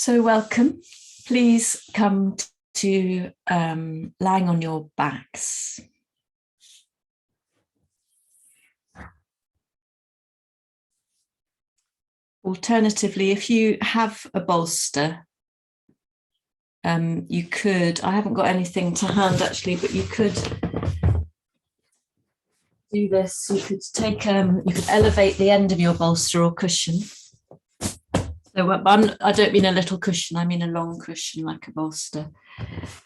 So welcome. Please come to lying on your backs. Alternatively, if you have a bolster, you could, I haven't got anything to hand actually, but you could do this. You could take, you could elevate the end of your bolster or cushion. So I don't mean a little cushion, I mean a long cushion like a bolster,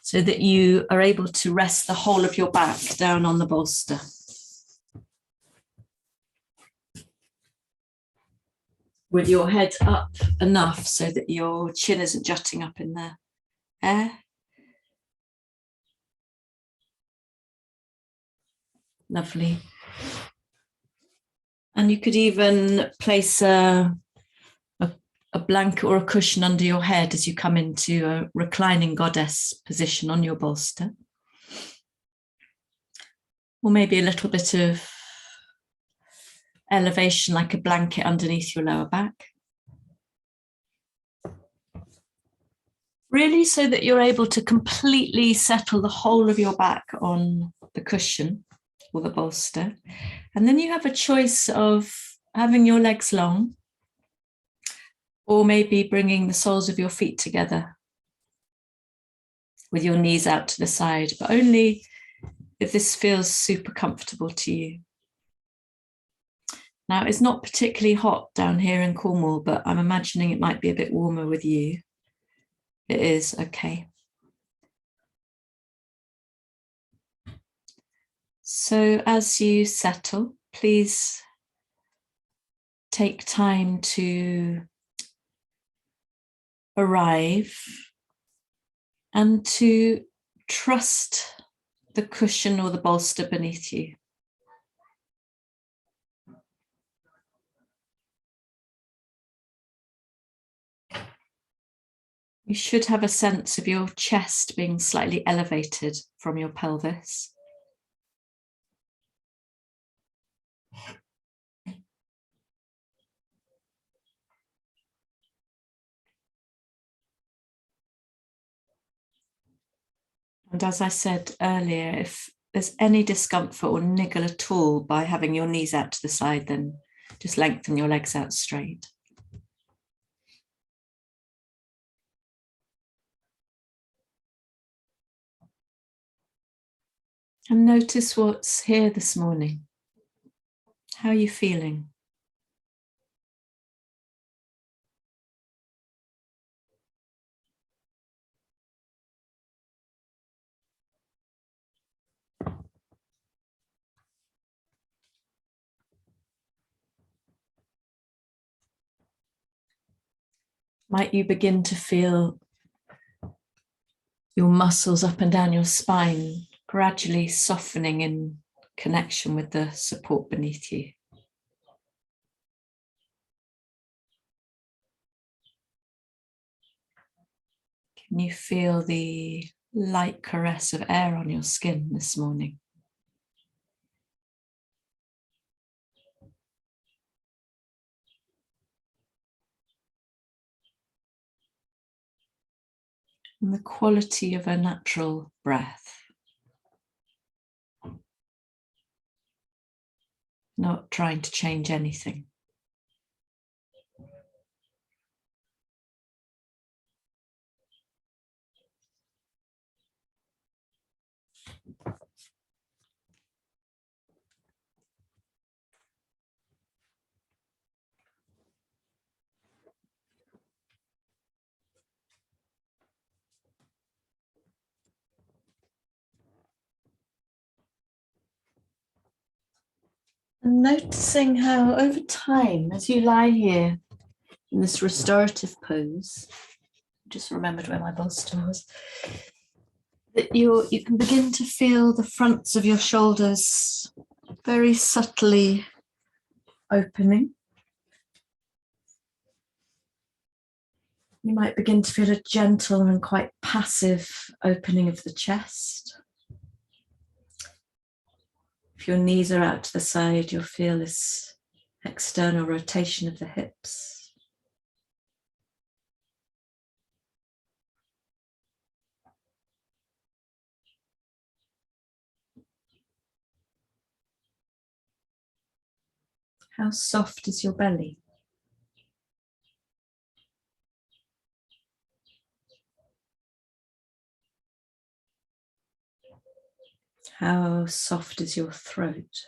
so that you are able to rest the whole of your back down on the bolster. With your head up enough so that your chin isn't jutting up in the air. Lovely. And you could even place a blanket or a cushion under your head as you come into a reclining goddess position on your bolster. Or maybe a little bit of elevation like a blanket underneath your lower back. Really so that you're able to completely settle the whole of your back on the cushion or the bolster. And then you have a choice of having your legs long, or maybe bringing the soles of your feet together with your knees out to the side, but only if this feels super comfortable to you. Now, it's not particularly hot down here in Cornwall, but I'm imagining it might be a bit warmer with you. It is, okay. So as you settle, please take time to arrive and to trust the cushion or the bolster beneath you. You should have a sense of your chest being slightly elevated from your pelvis. And as I said earlier, if there's any discomfort or niggle at all by having your knees out to the side, then just lengthen your legs out straight. And notice what's here this morning. How are you feeling? Might you begin to feel your muscles up and down your spine gradually softening in connection with the support beneath you? Can you feel the light caress of air on your skin this morning? And the quality of a natural breath. Not trying to change anything. And noticing how over time, as you lie here in this restorative pose, just remembered where my bolster was, that you can begin to feel the fronts of your shoulders very subtly opening. You might begin to feel a gentle and quite passive opening of the chest. If your knees are out to the side, you'll feel this external rotation of the hips. How soft is your belly? How soft is your throat?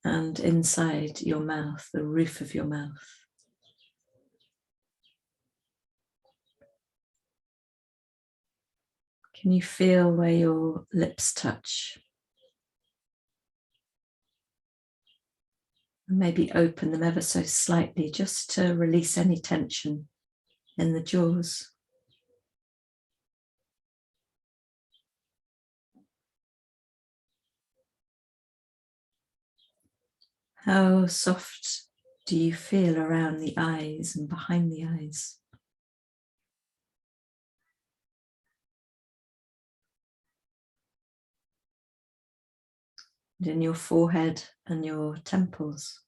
And inside your mouth, the roof of your mouth. Can you feel where your lips touch? And maybe open them ever so slightly just to release any tension in the jaws. How soft do you feel around the eyes and behind the eyes? And in your forehead and your temples?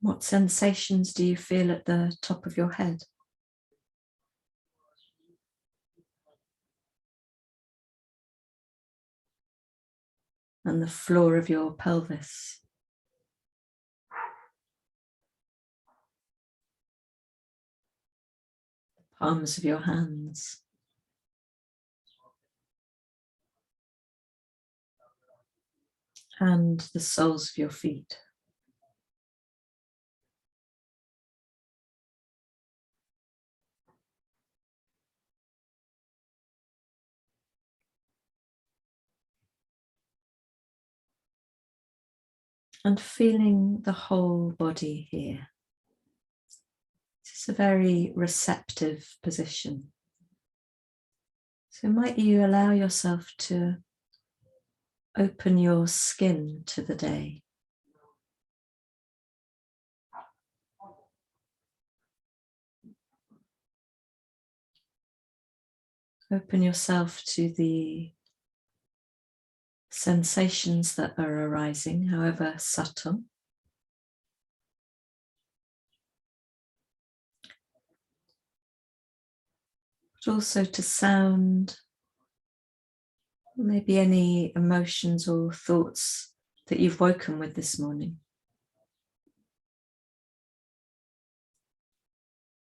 What sensations do you feel at the top of your head? And the floor of your pelvis? The palms of your hands? And the soles of your feet? And feeling the whole body here. It's a very receptive position. So might you allow yourself to open your skin to the day. Open yourself to the sensations that are arising, however subtle. But also to sound, maybe any emotions or thoughts that you've woken with this morning.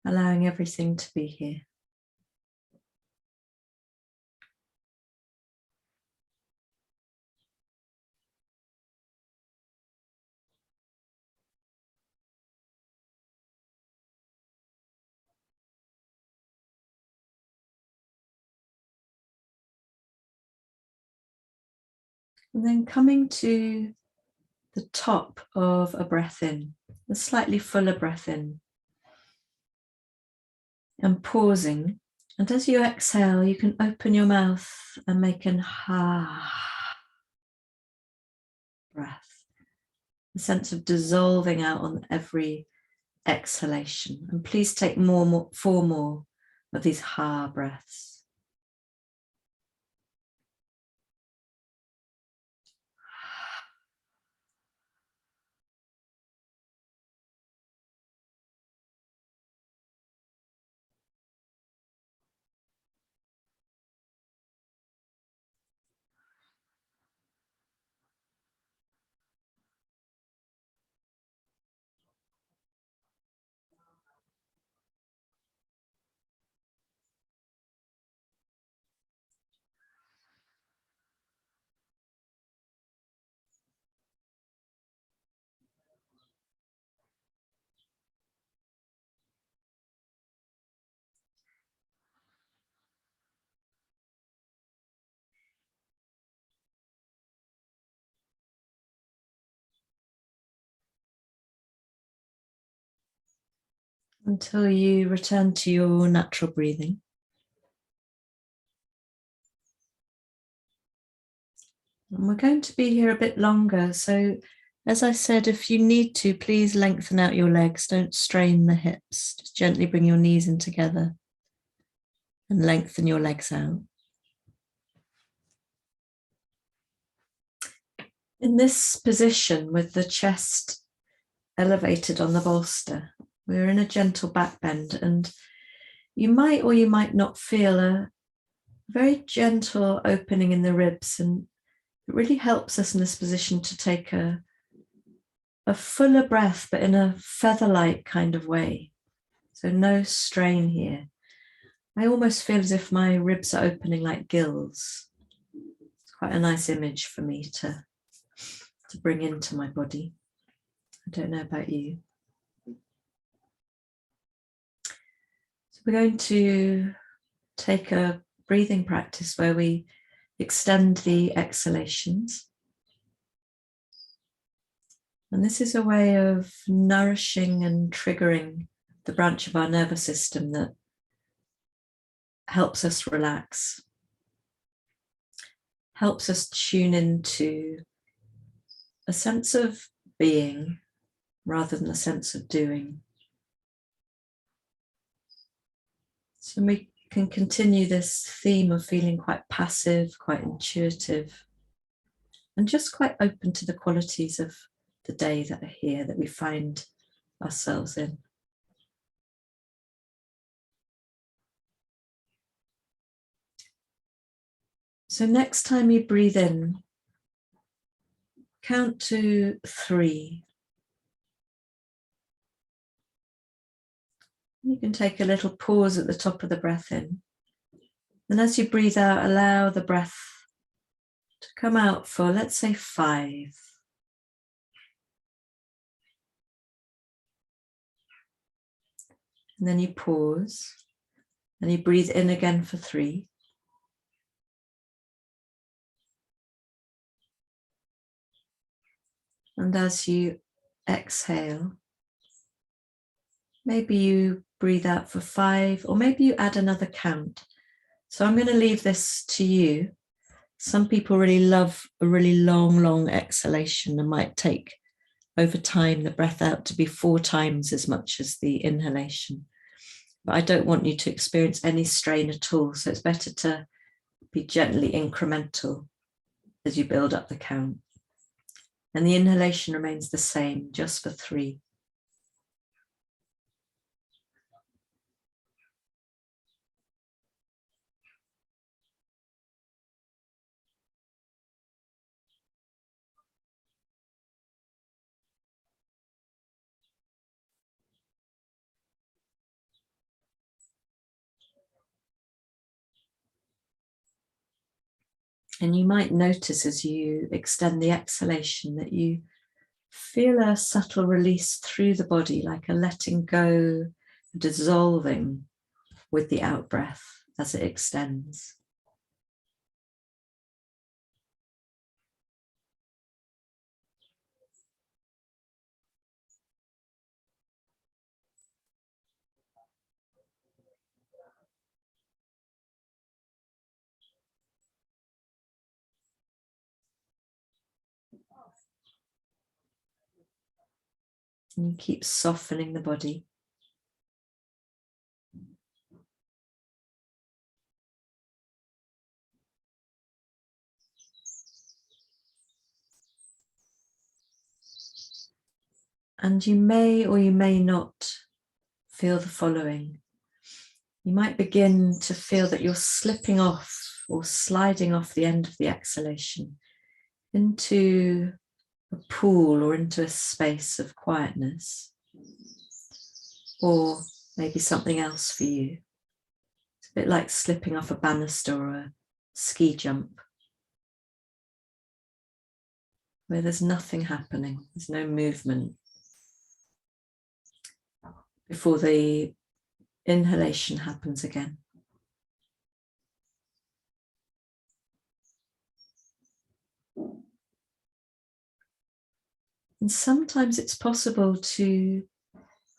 Allowing everything to be here. And then coming to the top of a breath in, a slightly fuller breath in. And pausing. And as you exhale, you can open your mouth and make an ha breath. A sense of dissolving out on every exhalation. And please take four more of these ha breaths. Until you return to your natural breathing. And we're going to be here a bit longer. So as I said, if you need to, please lengthen out your legs. Don't strain the hips. Just gently bring your knees in together. and lengthen your legs out. In this position, with the chest elevated on the bolster, we're in a gentle back bend, and you might or you might not feel a very gentle opening in the ribs, and it really helps us in this position to take a fuller breath, but in a feather-like kind of way. So no strain here. I almost feel as if my ribs are opening like gills. It's quite a nice image for me to bring into my body. I don't know about you. So we're going to take a breathing practice where we extend the exhalations. And this is a way of nourishing and triggering the branch of our nervous system that helps us relax, helps us tune into a sense of being rather than a sense of doing. So we can continue this theme of feeling quite passive, quite intuitive, and just quite open to the qualities of the day that are here, that we find ourselves in. So next time you breathe in, count to 3. You can take a little pause at the top of the breath in. And as you breathe out, allow the breath to come out for, let's say, 5. And then you pause and you breathe in again for 3. And as you exhale, maybe you breathe out for 5, or maybe you add another count. So I'm going to leave this to you. Some people really love a really long exhalation and might take over time the breath out to be 4 times as much as the inhalation. But I don't want you to experience any strain at all. So it's better to be gently incremental as you build up the count. And the inhalation remains the same, just for 3. And you might notice as you extend the exhalation that you feel a subtle release through the body, like a letting go, dissolving with the out breath as it extends. And you keep softening the body. And you may or you may not feel the following. You might begin to feel that you're slipping off or sliding off the end of the exhalation into a pool or into a space of quietness, or maybe something else for you. It's a bit like slipping off a banister or a ski jump, where there's nothing happening, there's no movement, before the inhalation happens again. And sometimes it's possible to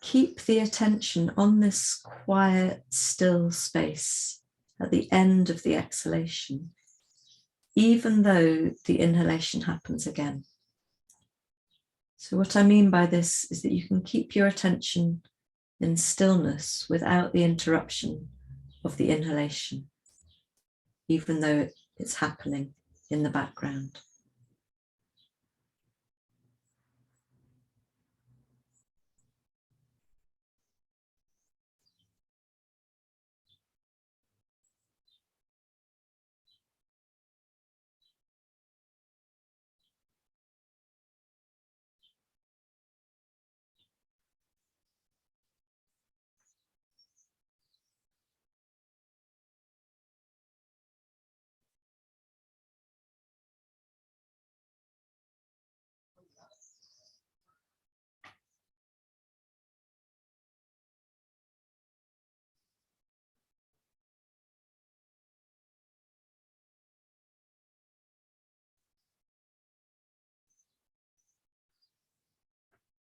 keep the attention on this quiet, still space at the end of the exhalation, even though the inhalation happens again. So what I mean by this is that you can keep your attention in stillness without the interruption of the inhalation, even though it's happening in the background.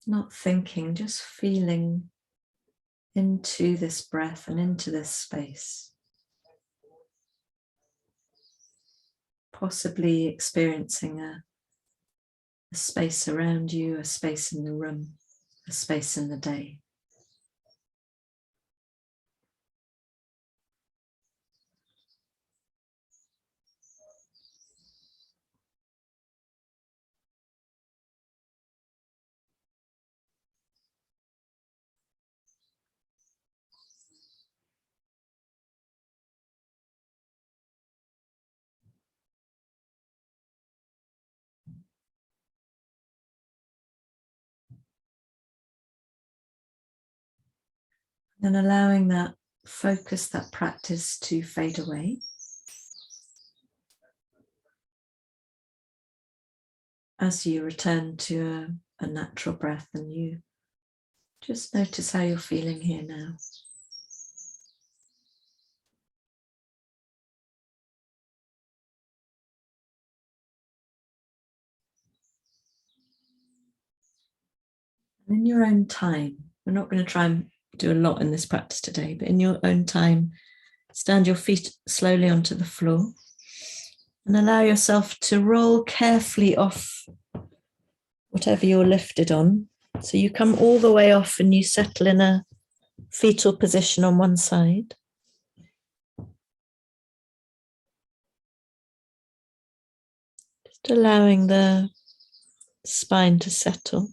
Not thinking, just feeling into this breath and into this space. Possibly experiencing a space around you, a space in the room, a space in the day. And allowing that focus, that practice to fade away. As you return to a natural breath, and you just notice how you're feeling here now. And in your own time, we're not going to try and do a lot in this practice today, but in your own time, stand your feet slowly onto the floor and allow yourself to roll carefully off whatever you're lifted on. So you come all the way off and you settle in a fetal position on one side. Just allowing the spine to settle.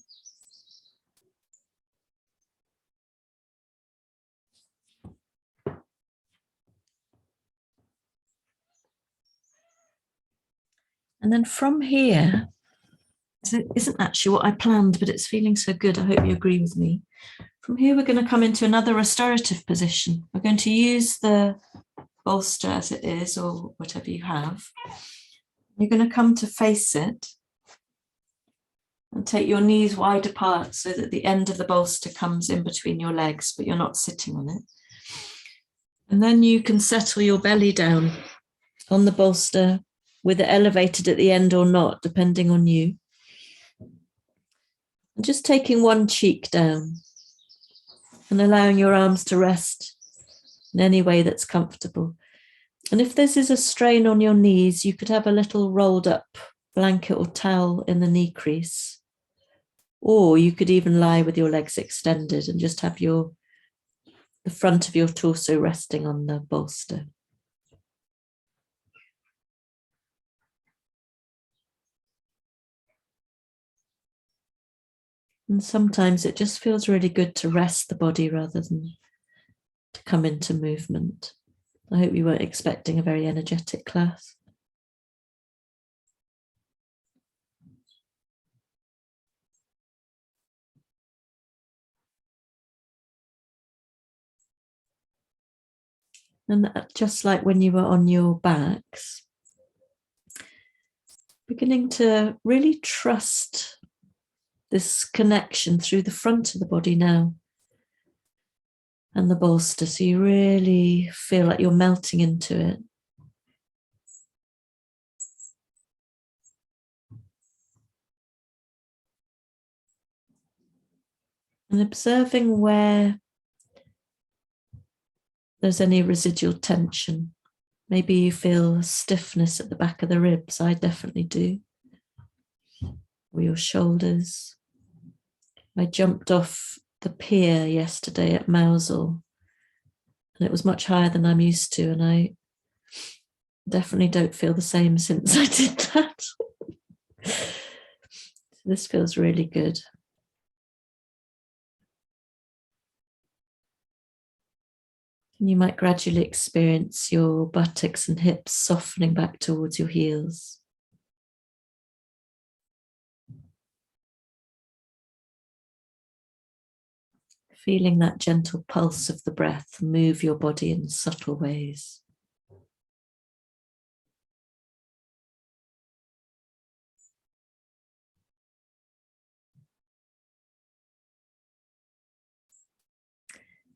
And then from here, it isn't actually what I planned, but it's feeling so good. I hope you agree with me. From here, we're going to come into another restorative position. We're going to use the bolster as it is, or whatever you have. You're going to come to face it and take your knees wide apart so that the end of the bolster comes in between your legs, but you're not sitting on it. And then you can settle your belly down on the bolster with it elevated at the end or not, depending on you. And just taking one cheek down and allowing your arms to rest in any way that's comfortable. And if this is a strain on your knees, you could have a little rolled up blanket or towel in the knee crease. Or you could even lie with your legs extended and just have the front of your torso resting on the bolster. And sometimes it just feels really good to rest the body rather than to come into movement. I hope you weren't expecting a very energetic class. And just like when you were on your backs, beginning to really trust this connection through the front of the body now and the bolster, so you really feel like you're melting into it. And observing where there's any residual tension. Maybe you feel stiffness at the back of the ribs. I definitely do. Or your shoulders. I jumped off the pier yesterday at Mousel And it was much higher than I'm used to, and I definitely don't feel the same since I did that. So this feels really good. And you might gradually experience your buttocks and hips softening back towards your heels. Feeling that gentle pulse of the breath move your body in subtle ways.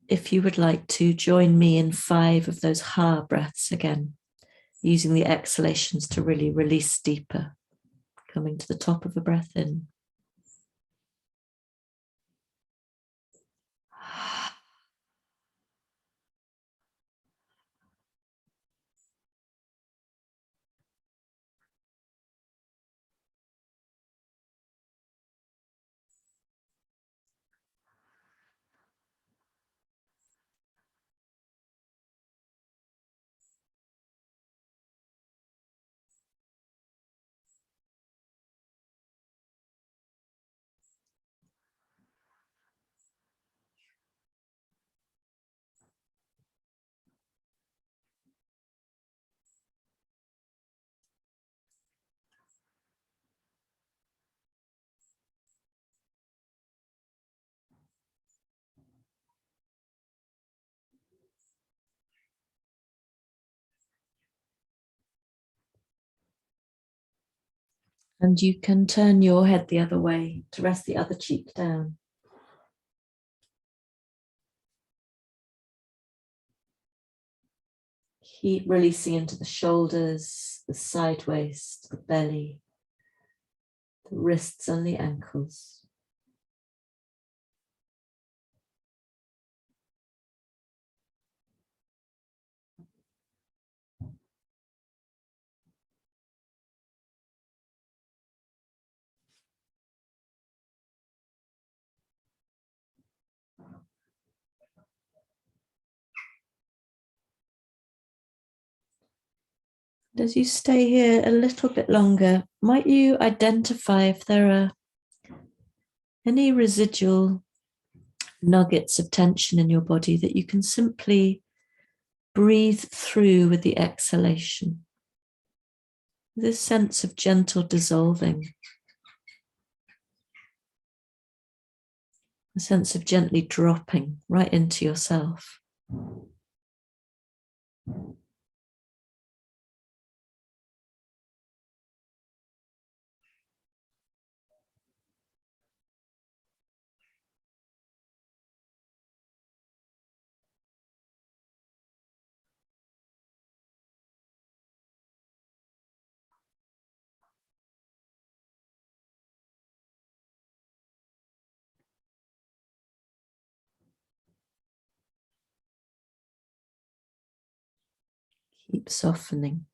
If you would like to join me in 5 of those ha breaths again, using the exhalations to really release deeper, coming to the top of a breath in. And you can turn your head the other way to rest the other cheek down. Keep releasing into the shoulders, the side waist, the belly, the wrists and the ankles. As you stay here a little bit longer, might you identify if there are any residual nuggets of tension in your body that you can simply breathe through with the exhalation. This sense of gentle dissolving, a sense of gently dropping right into yourself. Keep softening.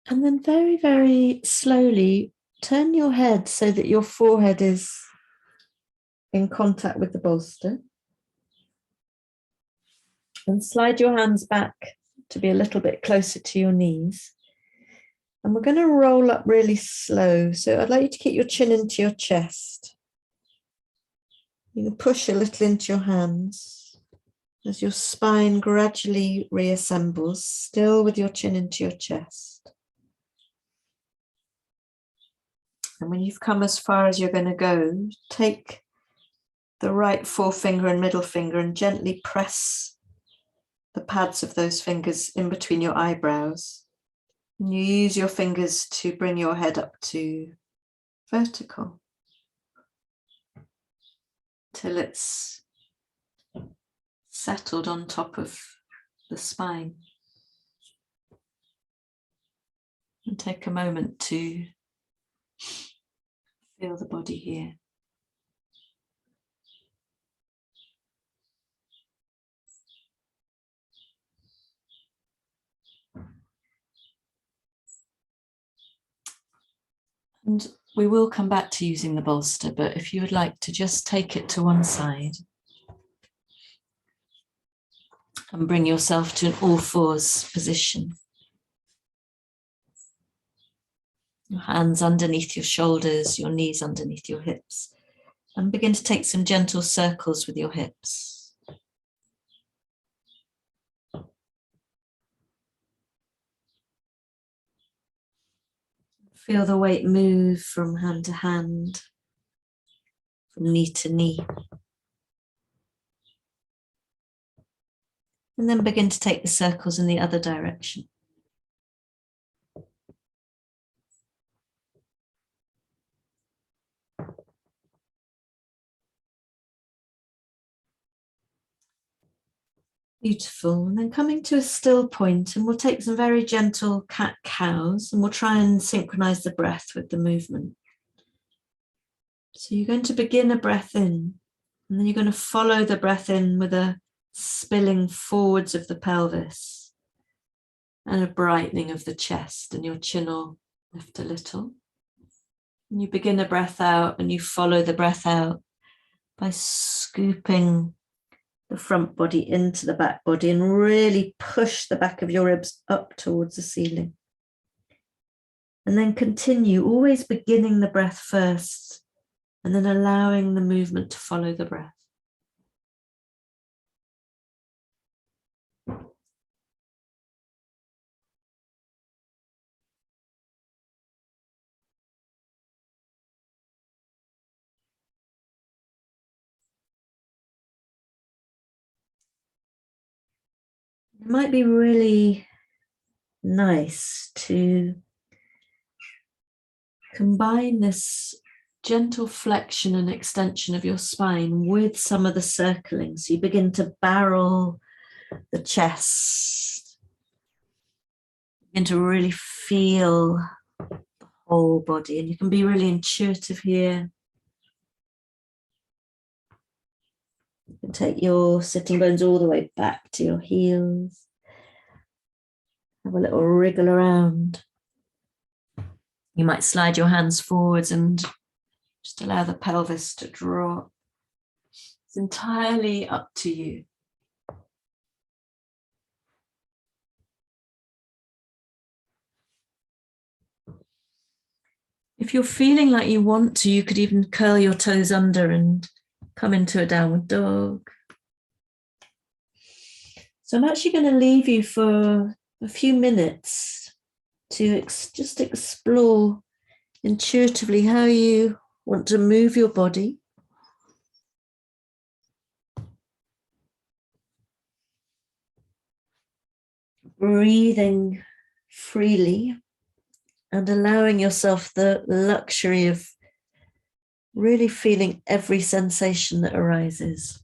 And then very, very slowly turn your head so that your forehead is in contact with the bolster. And slide your hands back to be a little bit closer to your knees. And we're going to roll up really slow. So I'd like you to keep your chin into your chest. You can push a little into your hands as your spine gradually reassembles, still with your chin into your chest. And when you've come as far as you're going to go, take the right forefinger and middle finger and gently press the pads of those fingers in between your eyebrows. And you use your fingers to bring your head up to vertical. till it's settled on top of the spine. And take a moment to feel the body here. And we will come back to using the bolster, but if you would like to just take it to one side and bring yourself to an all fours position. Your hands underneath your shoulders, your knees underneath your hips, and begin to take some gentle circles with your hips. Feel the weight move from hand to hand, from knee to knee. And then begin to take the circles in the other direction. Beautiful. And then coming to a still point, and we'll take some very gentle cat-cows, and we'll try and synchronize the breath with the movement. So you're going to begin a breath in, and then you're going to follow the breath in with a spilling forwards of the pelvis and a brightening of the chest, and your chin will lift a little. And you begin a breath out, and you follow the breath out by scooping the front body into the back body and really push the back of your ribs up towards the ceiling. And then continue, always beginning the breath first and then allowing the movement to follow the breath. It might be really nice to combine this gentle flexion and extension of your spine with some of the circling. So you begin to barrel the chest, begin to really feel the whole body, and you can be really intuitive here. You can take your sitting bones all the way back to your heels. Have a little wriggle around. You might slide your hands forwards and just allow the pelvis to drop. It's entirely up to you. If you're feeling like you want to, you could even curl your toes under and come into a downward dog. So I'm actually going to leave you for a few minutes to just explore intuitively how you want to move your body. Breathing freely and allowing yourself the luxury of really feeling every sensation that arises.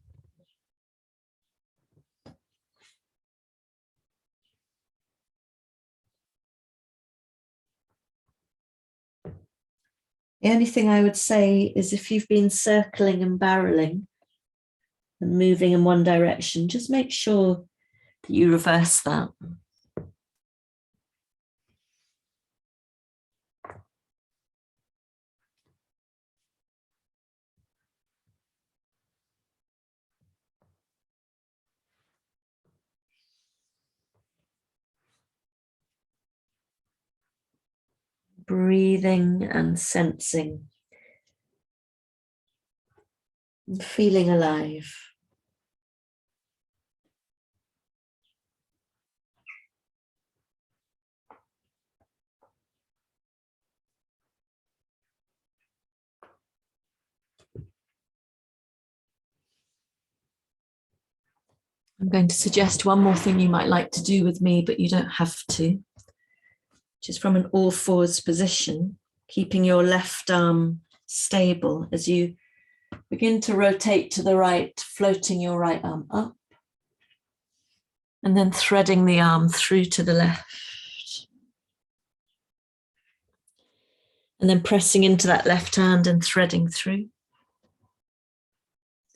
The only thing I would say is if you've been circling and barreling and moving in one direction, just make sure that you reverse that. Breathing and sensing and feeling alive. I'm going to suggest one more thing you might like to do with me, but you don't have to, which is from an all fours position, keeping your left arm stable as you Begin to rotate to the right, floating your right arm up. And then threading the arm through to the left. And then pressing into that left hand and threading through.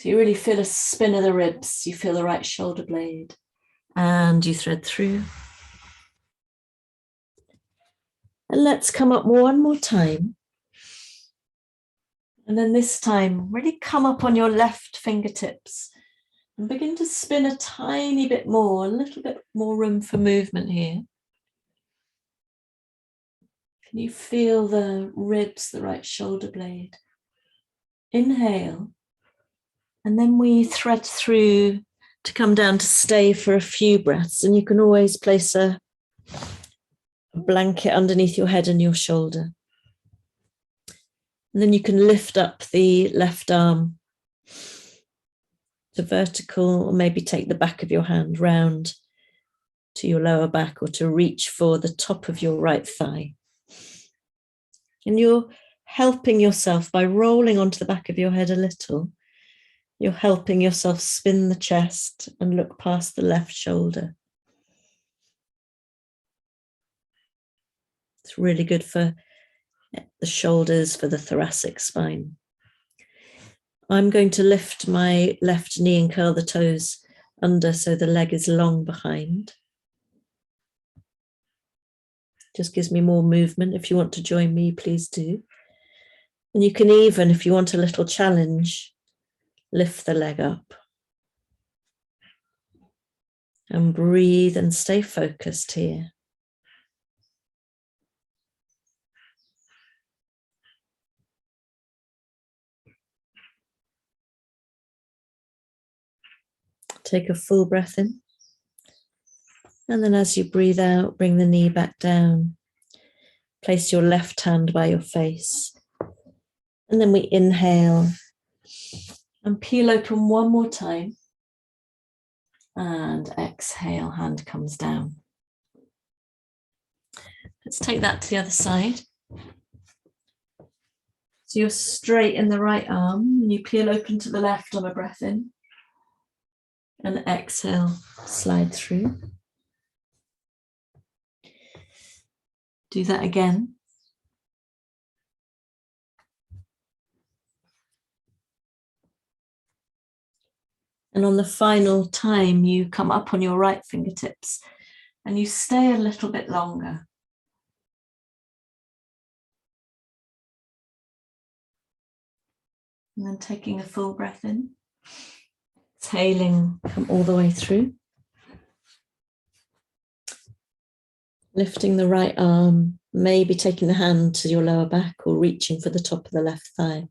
So you really feel a spin of the ribs. You feel the right shoulder blade. And you thread through. And let's come up one more time. And then this time, really come up on your left fingertips and begin to spin a tiny bit more, a little bit more room for movement here. Can you feel the ribs, the right shoulder blade? Inhale. And then we thread through to come down to stay for a few breaths. And you can always place a blanket underneath your head and your shoulder. And then you can lift up the left arm to vertical, or maybe take the back of your hand round to your lower back, or to reach for the top of your right thigh. And you're helping yourself by rolling onto the back of your head a little. You're helping yourself spin the chest and look past the left shoulder. It's really good for the shoulders, for the thoracic spine. I'm going to lift my left knee and curl the toes under so the leg is long behind. Just gives me more movement. If you want to join me, please do. And you can even, if you want a little challenge, lift the leg up. And breathe and stay focused here. Take a full breath in. And then as you breathe out, bring the knee back down. Place your left hand by your face. And then we inhale and peel open one more time. And exhale, hand comes down. Let's take that to the other side. So you're straight in the right arm, and you peel open to the left on a breath in. And exhale, slide through. Do that again. And on the final time, you come up on your right fingertips and you stay a little bit longer. And then taking a full breath in. Exhaling, come all the way through. Lifting the right arm, maybe taking the hand to your lower back or reaching for the top of the left thigh.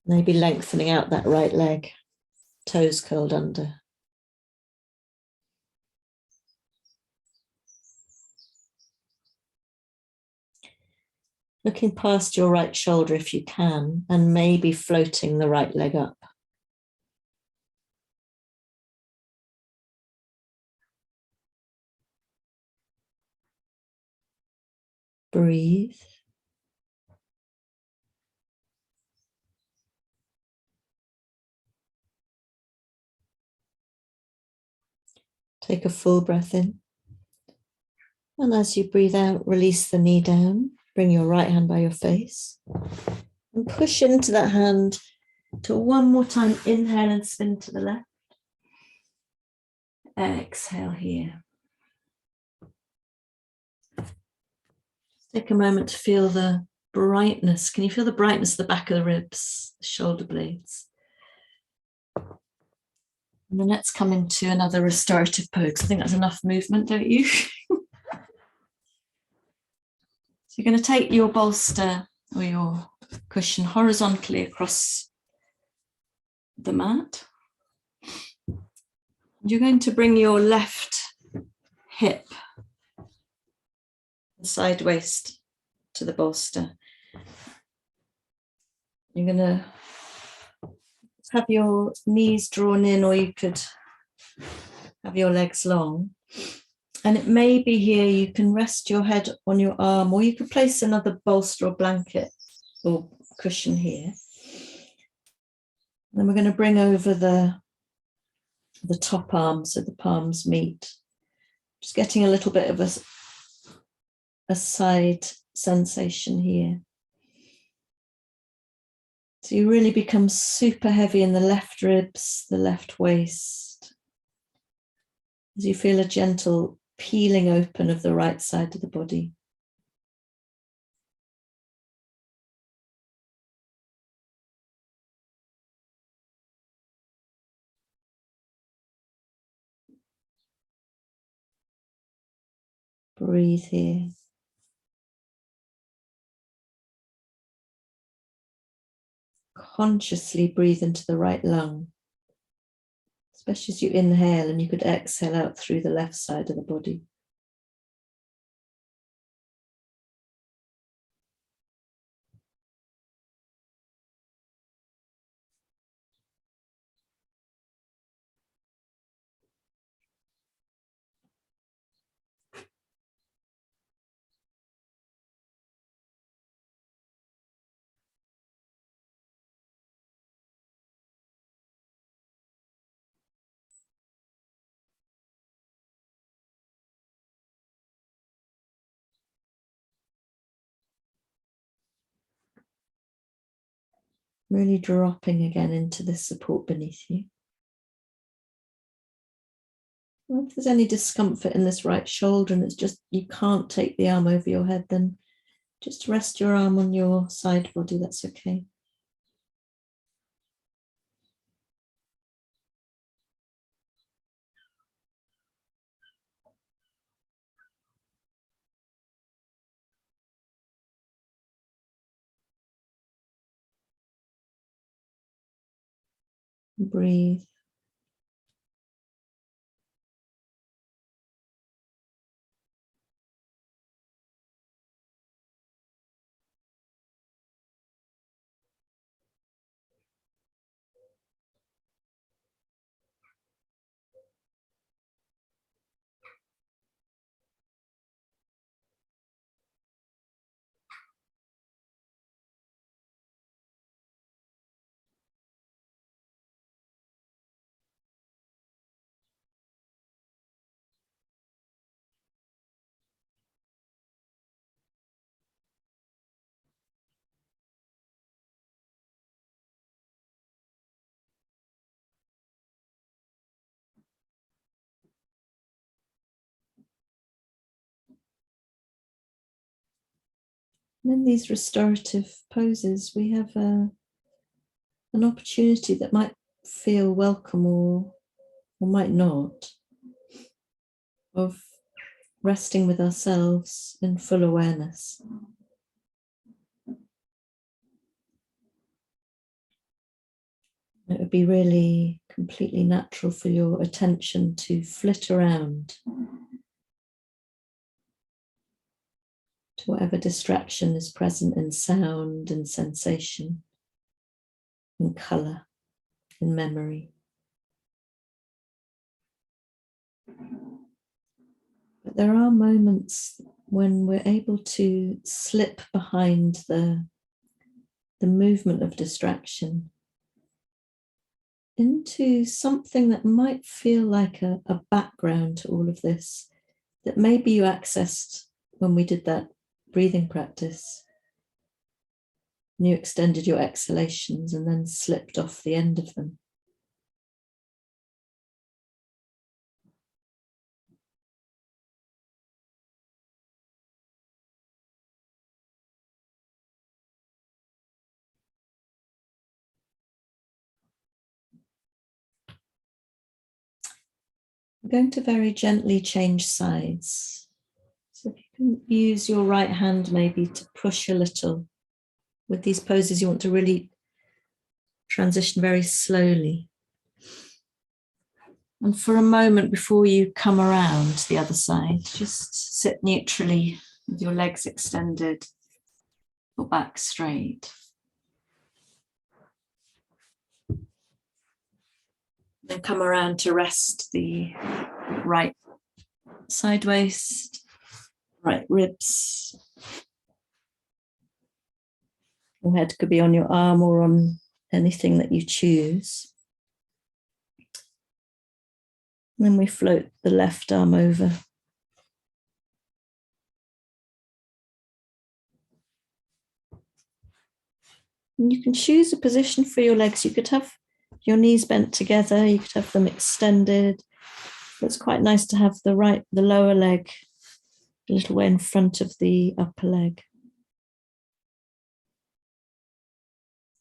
Maybe lengthening out that right leg, toes curled under. Looking past your right shoulder if you can, and maybe floating the right leg up. Breathe. Take a full breath in. And as you breathe out, release the knee down. Bring your right hand by your face. And push into that hand to one more time. Inhale and spin to the left. Exhale here. Take a moment to feel the brightness. Can you feel the brightness of the back of the ribs, the shoulder blades? And then let's come into another restorative pose. I think that's enough movement, don't you? So you're going to take your bolster or your cushion horizontally across the mat. You're going to bring your left hip side waist to the bolster. You're going to have your knees drawn in, or you could have your legs long. And it may be here you can rest your head on your arm, or you could place another bolster or blanket or cushion here. Then we're going to bring over the top arm so the palms meet. Just getting a little bit of a side sensation here. So you really become super heavy in the left ribs, the left waist, as you feel a gentle peeling open of the right side of the body. Breathe here. Consciously breathe into the right lung, especially as you inhale, and you could exhale out through the left side of the body. Really dropping again into this support beneath you. Well, if there's any discomfort in this right shoulder and it's just you can't take the arm over your head, then just rest your arm on your side body, that's okay. Breathe. And in these restorative poses, we have an opportunity that might feel welcome or might not, of resting with ourselves in full awareness. It would be really completely natural for your attention to flit around to whatever distraction is present in sound and sensation, in colour, in memory. But there are moments when we're able to slip behind the movement of distraction into something that might feel like a background to all of this, that maybe you accessed when we did that breathing practice. And you extended your exhalations and then slipped off the end of them. I'm going to very gently change sides. So if you can use your right hand maybe to push a little. With these poses, you want to really transition very slowly. And for a moment before you come around to the other side, just sit neutrally with your legs extended, your back straight. Then come around to rest the right side waist, right ribs, Your head could be on your arm or on anything that you choose. And then we float the left arm over. And you can choose a position for your legs. You could have your knees bent together. You could have them extended. It's quite nice to have the lower leg a little way in front of the upper leg.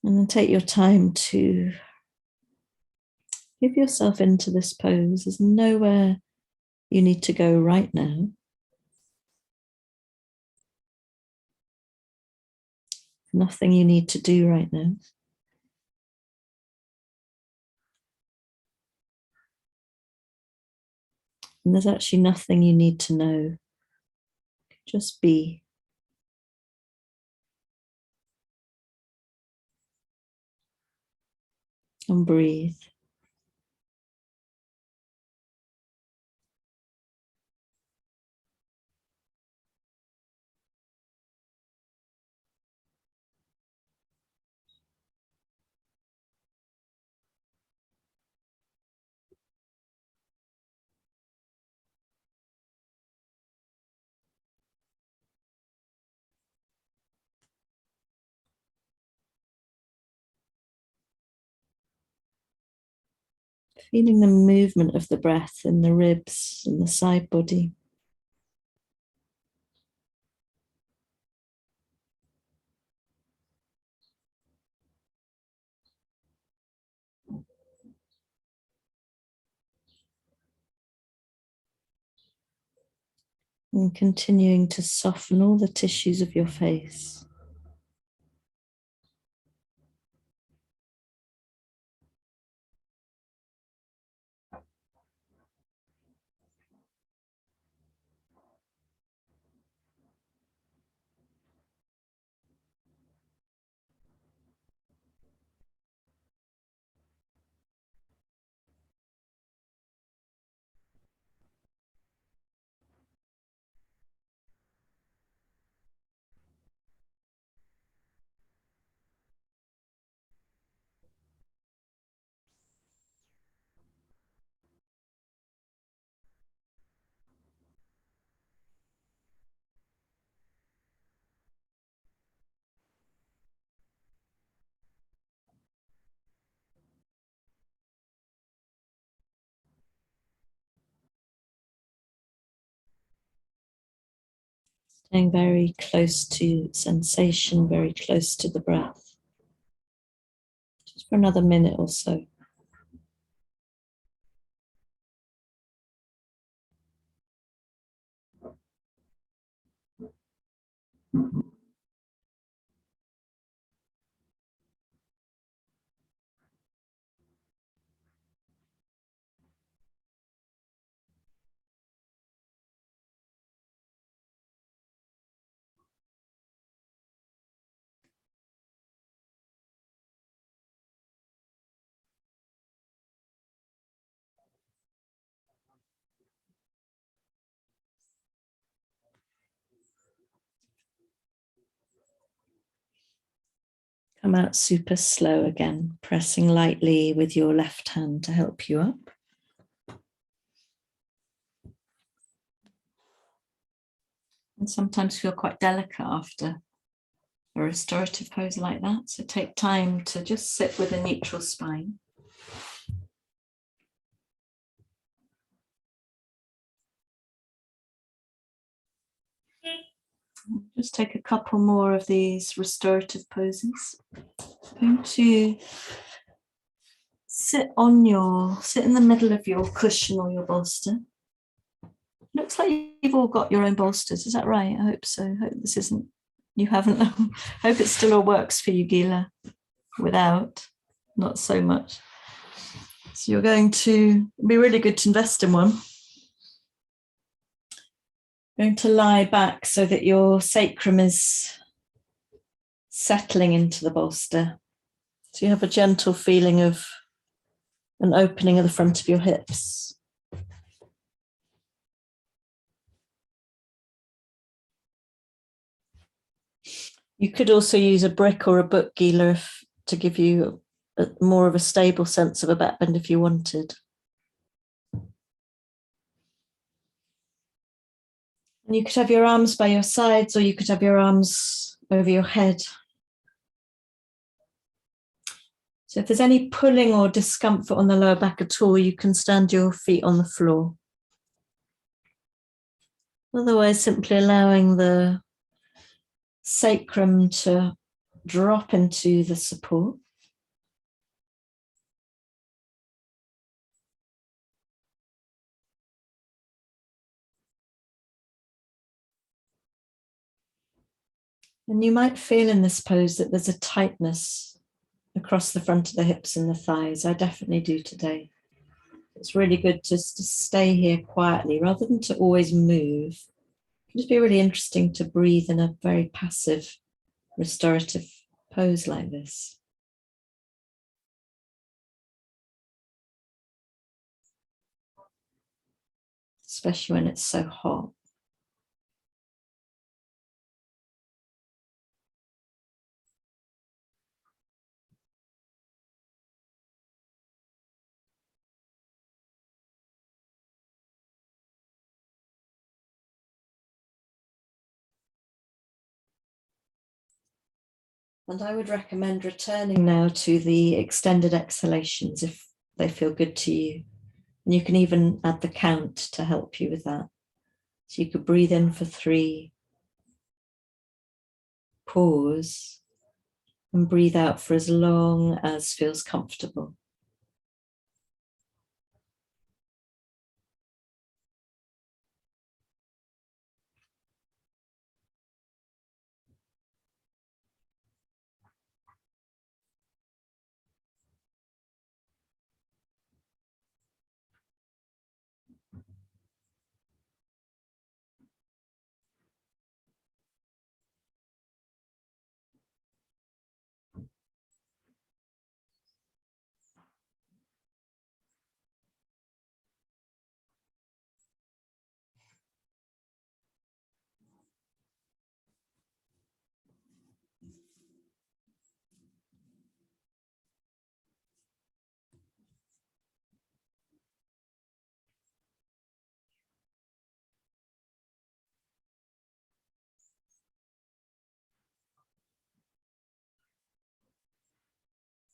And then take your time to give yourself into this pose. There's nowhere you need to go right now. Nothing you need to do right now. And there's actually nothing you need to know. Just be. And breathe. Feeling the movement of the breath in the ribs and the side body. And continuing to soften all the tissues of your face. Staying very close to sensation, very close to the breath. Just for another minute or so. Come out super slow again, pressing lightly with your left hand to help you up. And sometimes feel quite delicate after a restorative pose like that. So take time to just sit with a neutral spine. Just take a couple more of these restorative poses. I'm going to sit in the middle of your cushion or your bolster. Looks like you've all got your own bolsters. Is that right? I hope so. I hope this isn't, you haven't. Hope it still all works for you, Gila. Without, not so much. So you're going to be really good to invest in one. Going to lie back so that your sacrum is settling into the bolster. So you have a gentle feeling of an opening of the front of your hips. You could also use a brick or a book Gila to give you more of a stable sense of a back bend if you wanted. And you could have your arms by your sides, or you could have your arms over your head. So if there's any pulling or discomfort on the lower back at all, you can stand your feet on the floor. Otherwise, simply allowing the sacrum to drop into the support. And you might feel in this pose that there's a tightness across the front of the hips and the thighs. I definitely do today. It's really good just to stay here quietly rather than to always move. It can just be really interesting to breathe in a very passive, restorative pose like this. Especially when it's so hot. And I would recommend returning now to the extended exhalations if they feel good to you. And you can even add the count to help you with that. So you could breathe in for 3, pause, and breathe out for as long as feels comfortable.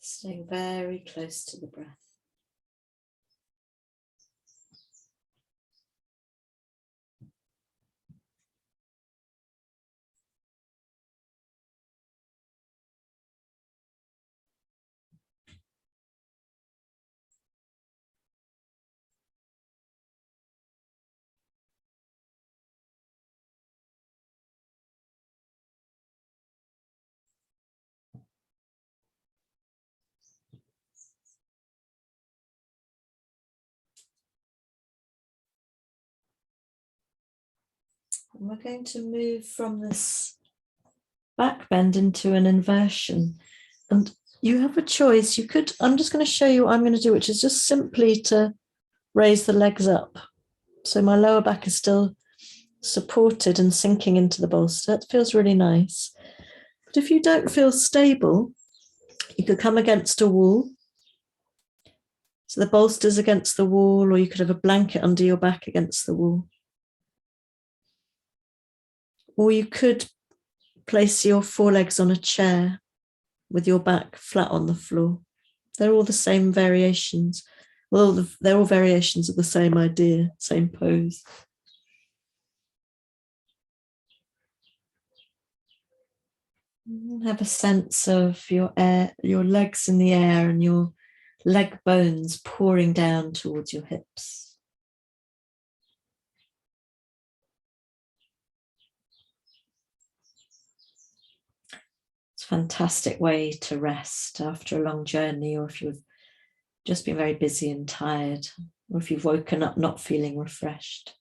Staying very close to the breath. And we're going to move from this back bend into an inversion. And you have a choice. You could, I'm just going to show you what I'm going to do, which is just simply to raise the legs up. So my lower back is still supported and sinking into the bolster. It feels really nice. But if you don't feel stable, you could come against a wall. So the bolster's against the wall, or you could have a blanket under your back against the wall. Or you could place your forelegs on a chair with your back flat on the floor. They're all the same variations. Well, they're all variations of the same idea, same pose. Have a sense of your legs in the air and your leg bones pouring down towards your hips. It's a fantastic way to rest after a long journey, or if you've just been very busy and tired, or if you've woken up not feeling refreshed.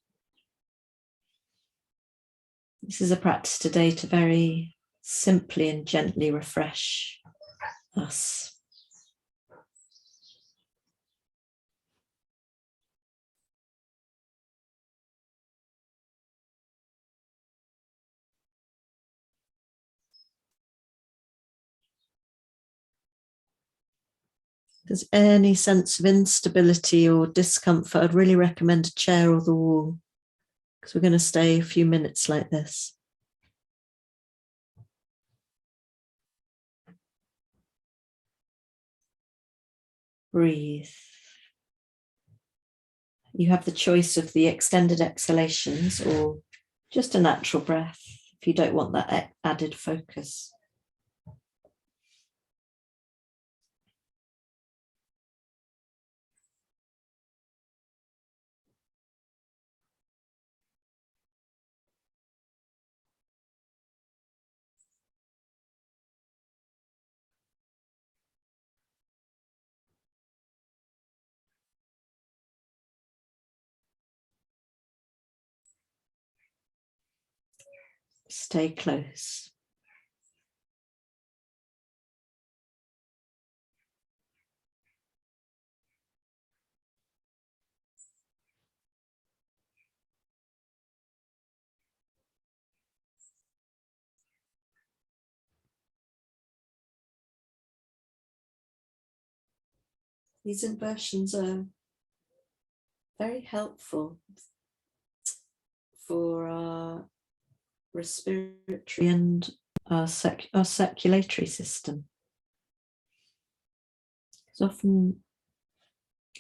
This is a practice today to very simply and gently refresh us. If there's any sense of instability or discomfort, I'd really recommend a chair or the wall, because we're going to stay a few minutes like this. Breathe. You have the choice of the extended exhalations or just a natural breath if you don't want that added focus. Stay close. These inversions are very helpful for our respiratory and our circulatory system. There's often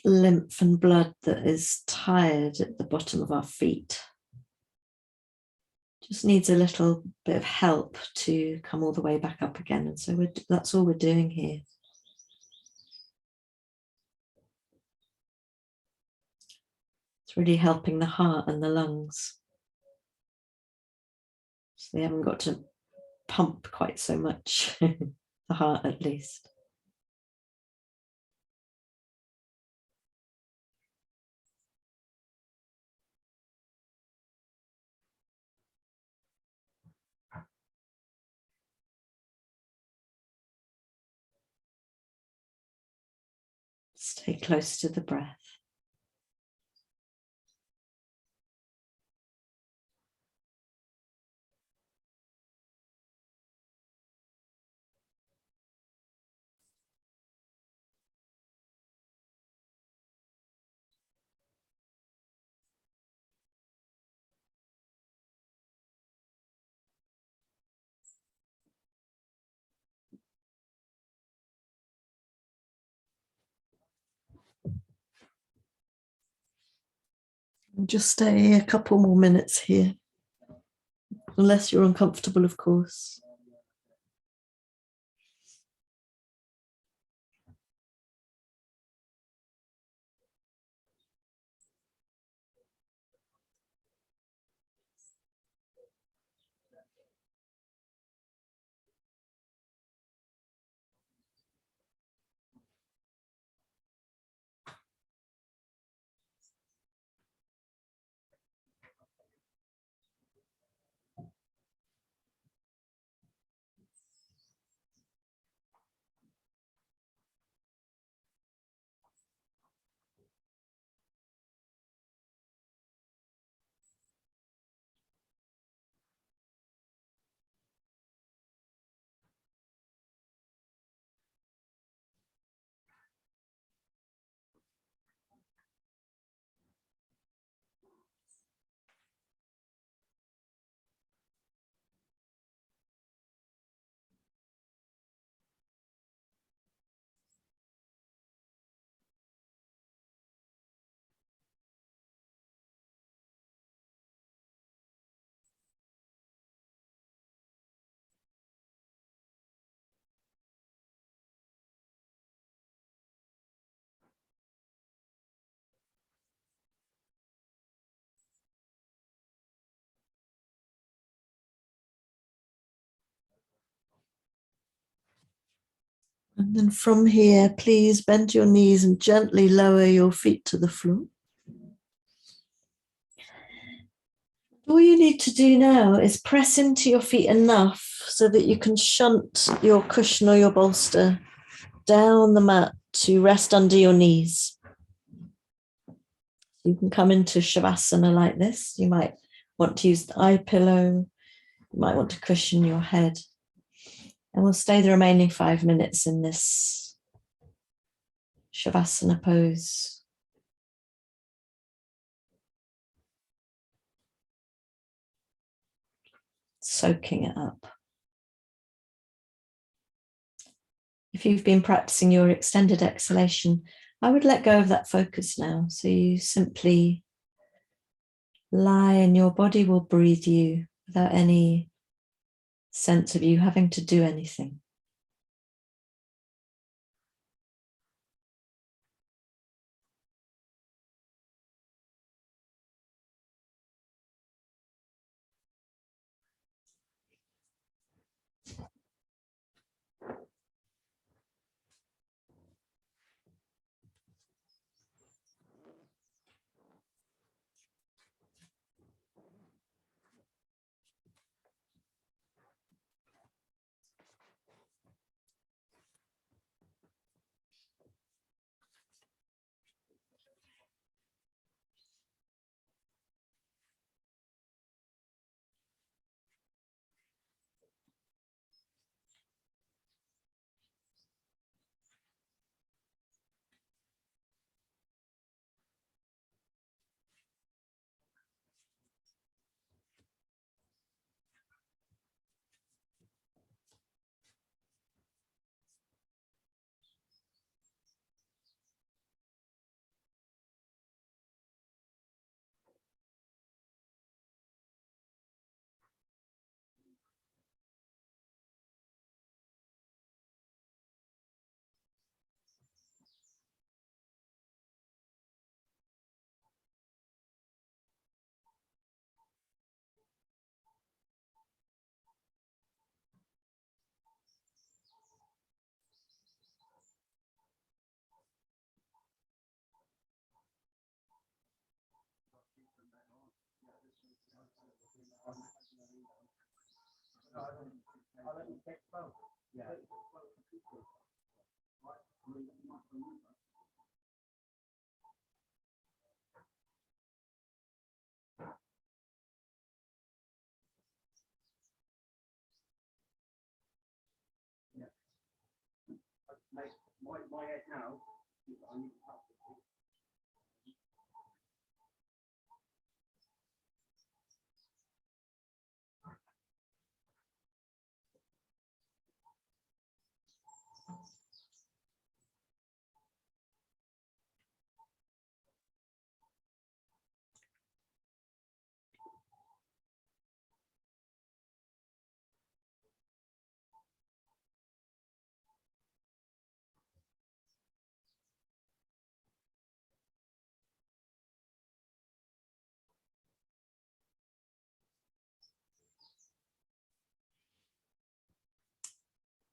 lymph and blood that is tired at the bottom of our feet. Just needs a little bit of help to come all the way back up again. And so that's all we're doing here. It's really helping the heart and the lungs. So they haven't got to pump quite so much, the heart at least. Stay close to the breath. We'll just stay a couple more minutes here, unless you're uncomfortable, of course. And then from here, please bend your knees and gently lower your feet to the floor. All you need to do now is press into your feet enough so that you can shunt your cushion or your bolster down the mat to rest under your knees. You can come into Shavasana like this. You might want to use the eye pillow. You might want to cushion your head. And we'll stay the remaining 5 minutes in this Shavasana pose. Soaking it up. If you've been practicing your extended exhalation, I would let go of that focus now. So you simply lie and your body will breathe you without any sense of you having to do anything.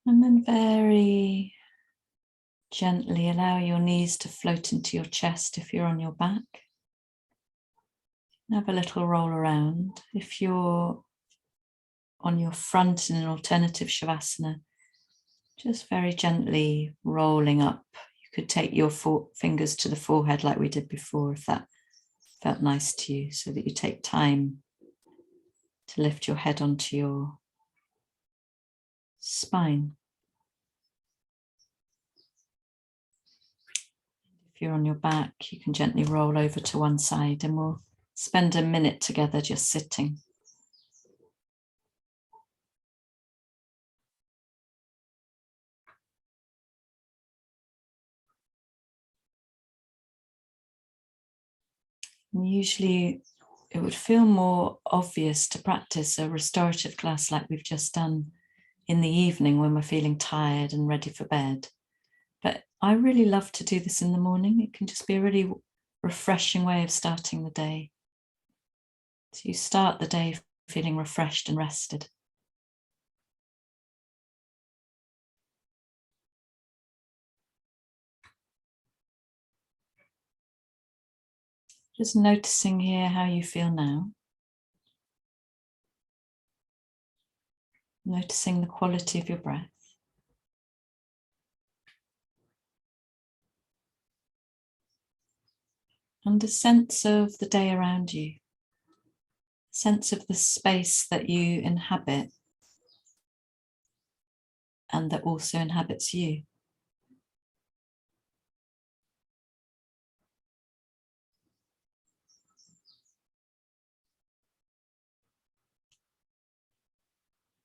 And then very gently allow your knees to float into your chest if you're on your back. Have a little roll around. If you're on your front in an alternative Shavasana, just very gently rolling up. You could take your fingers to the forehead like we did before, if that felt nice to you, so that you take time to lift your head onto your spine. If you're on your back, you can gently roll over to one side, and we'll spend a minute together just sitting. And usually it would feel more obvious to practice a restorative class like we've just done in the evening when we're feeling tired and ready for bed. But I really love to do this in the morning. It can just be a really refreshing way of starting the day. So you start the day feeling refreshed and rested. Just noticing here how you feel now. Noticing the quality of your breath. And a sense of the day around you. Sense of the space that you inhabit and that also inhabits you.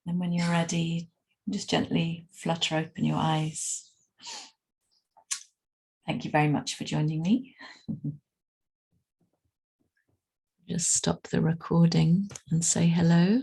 And when you're ready, just gently flutter open your eyes. Thank you very much for joining me. Just stop the recording and say hello.